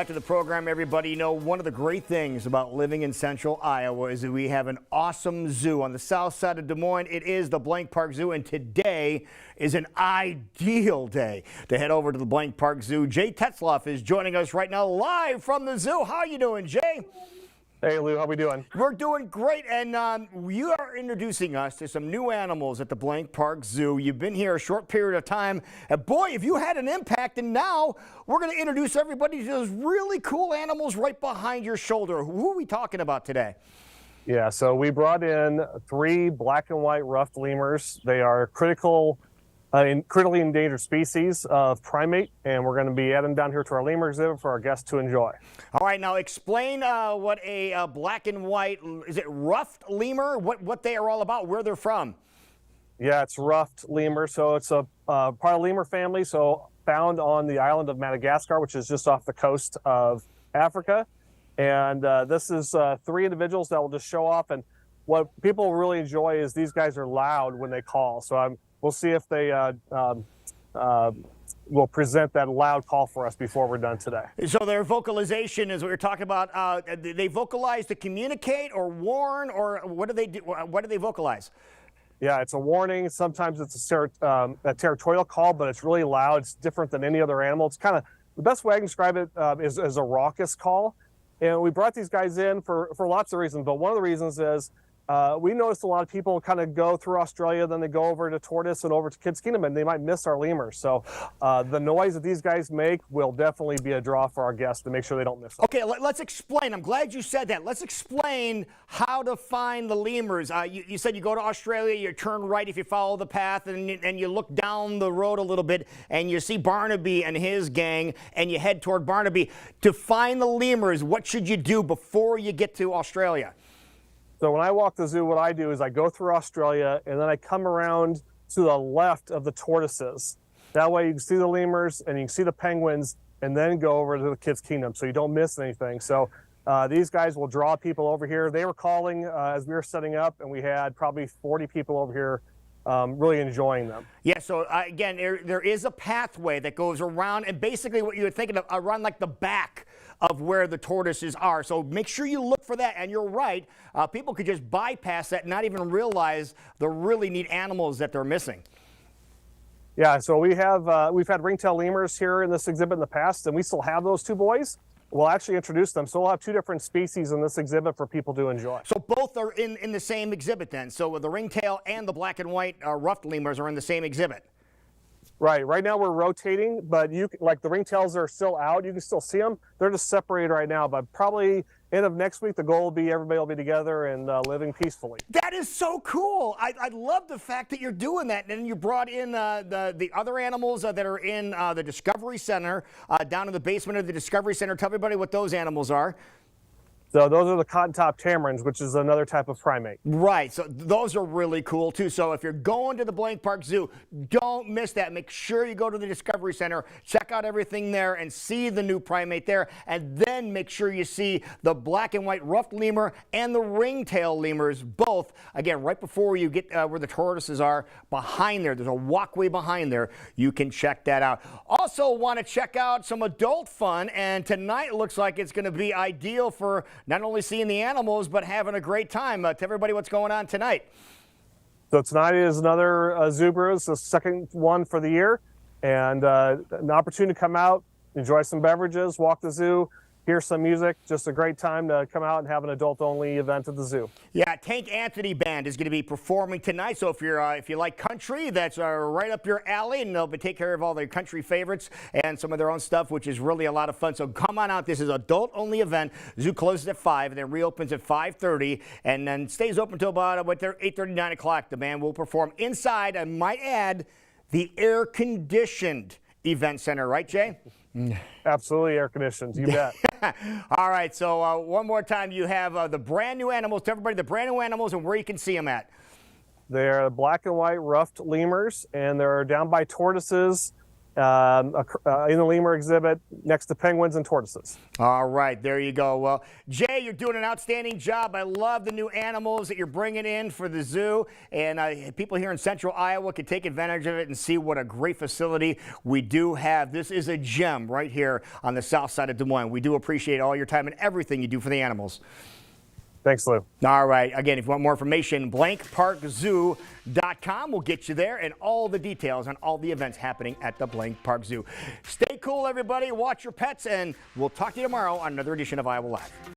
Back to the program, everybody. You know, one of the great things about living in central Iowa is that we have an awesome zoo on the south side of Des Moines. It is the Blank Park Zoo, and today is an ideal day to head over to the Blank Park Zoo. Jay Tetzloff is joining us right now live from the zoo. How are you doing, Jay? Hey, Lou, how we doing? We're doing great, and you are introducing us to some new animals at the Blank Park Zoo. You've been here a short period of time, and boy, have you had an impact, and now we're going to introduce everybody to those really cool animals right behind your shoulder. Who are we talking about today? Yeah, so we brought in 3 black and white ruffed lemurs. They are critically endangered species of primate, and we're going to be adding down here to our lemur exhibit for our guests to enjoy. All right, now explain what a black and white, is it ruffed lemur? What they are all about, where they're from? Yeah, it's ruffed lemur, so it's a part of lemur family, so found on the island of Madagascar, which is just off the coast of Africa. And this is 3 individuals that will just show off, and what people really enjoy is these guys are loud when they call. So we'll see if they will present that loud call for us before we're done today. So their vocalization is what you're talking about. They vocalize to communicate or warn, or what do they do? What do they vocalize? Yeah, it's a warning. Sometimes it's a territorial call, but it's really loud. It's different than any other animal. It's kind of, the best way I can describe it is as a raucous call. And we brought these guys in for lots of reasons, but one of the reasons is we noticed a lot of people kind of go through Australia, then they go over to Tortoise and over to Kids Kingdom, and they might miss our lemurs. So the noise that these guys make will definitely be a draw for our guests to make sure they don't miss them. Okay, let's explain. I'm glad you said that. Let's explain how to find the lemurs. You said you go to Australia, you turn right if you follow the path, and you look down the road a little bit, and you see Barnaby and his gang, and you head toward Barnaby. To find the lemurs, what should you do before you get to Australia? So when I walk the zoo, what I do is I go through Australia, and then I come around to the left of the tortoises. That way you can see the lemurs and you can see the penguins, and then go over to the Kids Kingdom so you don't miss anything. So these guys will draw people over here. They were calling as we were setting up, and we had probably 40 people over here really enjoying them. Yeah, so again, there is a pathway that goes around, and basically what you're thinking of, around like the back of where the tortoises are. So make sure you look for that, and you're right, people could just bypass that and not even realize the really neat animals that they're missing. Yeah, so we've had ringtail lemurs here in this exhibit in the past, and we still have those 2 boys. We'll actually introduce them. So we'll have 2 different species in this exhibit for people to enjoy. So both are in the same exhibit then? So the ringtail and the black and white ruffed lemurs are in the same exhibit? Right. Right now we're rotating, but like the ringtails are still out. You can still see them. They're just separated right now, but probably end of next week, the goal will be everybody will be together and living peacefully. That is so cool. I love the fact that you're doing that. And you brought in the other animals that are in the Discovery Center, down in the basement of the Discovery Center. Tell everybody what those animals are. So those are the cotton-top tamarins, which is another type of primate. Right, so those are really cool too. So if you're going to the Blank Park Zoo, don't miss that. Make sure you go to the Discovery Center, check out everything there and see the new primate there, and then make sure you see the black and white ruffed lemur and the ringtail lemurs, both, again, right before you get where the tortoises are, behind there. There's a walkway behind there. You can check that out. Also want to check out some adult fun, and tonight looks like it's going to be ideal for not only seeing the animals, but having a great time. Tell everybody what's going on tonight. So tonight is another Zoo Brews, the second one for the year, and an opportunity to come out, enjoy some beverages, walk the zoo, hear some music. Just a great time to come out and have an adult-only event at the zoo. Yeah, Tank Anthony Band is going to be performing tonight. So if you like country, that's right up your alley, and they'll take care of all their country favorites and some of their own stuff, which is really a lot of fun. So come on out. This is an adult-only event. Zoo closes at 5, and then reopens at 5:30, and then stays open until about 8:30, 9 o'clock. The band will perform inside, I might add, the air-conditioned event center. Right, Jay? Absolutely air conditioned, you bet. All right, so one more time, you have the brand new animals. Tell everybody the brand new animals and where you can see them at. They're black and white ruffed lemurs, and they're down by tortoises in the lemur exhibit next to penguins and tortoises. All right, there you go. Well, Jay, you're doing an outstanding job. I love the new animals that you're bringing in for the zoo, and people here in central Iowa can take advantage of it and see what a great facility we do have. This is a gem right here on the south side of Des Moines. We do appreciate all your time and everything you do for the animals. Thanks, Lou. All right. Again, if you want more information, blankparkzoo.com will get you there and all the details on all the events happening at the Blank Park Zoo. Stay cool, everybody. Watch your pets, and we'll talk to you tomorrow on another edition of Iowa Live.